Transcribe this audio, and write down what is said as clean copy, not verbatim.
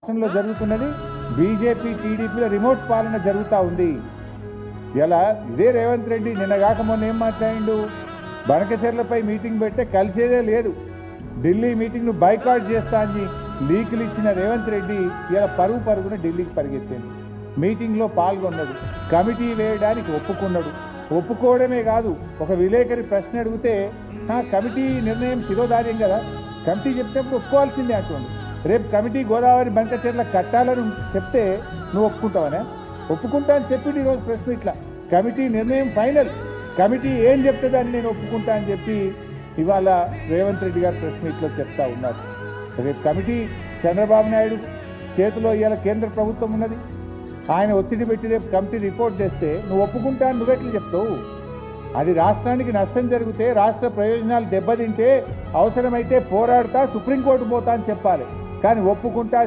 రాష్ట్రంలో జరుగుతున్నది BJP టీడీపీల remote పాలన జరుగుతూ ఉంది. ఇలా ఇదే రేవంత్ రెడ్డి నిన్నగాక మొన్న ఏం మాట్లాడిండు, బనకచెర్లపై మీటింగ్ పెడితే కలిసేదే లేదు, ఢిల్లీ మీటింగ్ను బైకాట్ చేస్తా అని లీకులు ఇచ్చిన రేవంత్ రెడ్డి ఇలా పరుగున ఢిల్లీకి పరిగెత్తాడు. మీటింగ్లో పాల్గొన్నాడు, కమిటీ వేయడానికి ఒప్పుకున్నాడు. ఒప్పుకోవడమే కాదు, ఒక విలేకరి ప్రశ్న అడిగితే కమిటీ నిర్ణయం శిరోధార్యం కదా, కమిటీ చెప్తేప్పుడు ఒప్పుకోవాల్సిందే అంటుంది. రేపు కమిటీ గోదావరి బంకచెర్ల కట్టాలని చెప్తే నువ్వు ఒప్పుకుంటావనే? ఒప్పుకుంటా అని చెప్పింది ఈరోజు ప్రెస్ మీట్లా. కమిటీ నిర్ణయం ఫైనల్, కమిటీ ఏం చెప్తుందని నేను ఒప్పుకుంటా అని చెప్పి ఇవాళ రేవంత్ రెడ్డి గారు ప్రెస్ మీట్లో చెప్తా ఉన్నారు. రేపు కమిటీ చంద్రబాబు నాయుడు చేతిలో ఇవాళ కేంద్ర ప్రభుత్వం ఉన్నది, ఆయన ఒత్తిడి పెట్టి రేపు కమిటీ రిపోర్ట్ చేస్తే నువ్వు ఒప్పుకుంటా అని నువ్వెట్లా చెప్తావు? అది రాష్ట్రానికి నష్టం జరిగితే, రాష్ట్ర ప్రయోజనాలు దెబ్బతింటే అవసరమైతే పోరాడతా, సుప్రీంకోర్టు పోతా అని చెప్పాలి. కానీ ఒప్పుకుంటా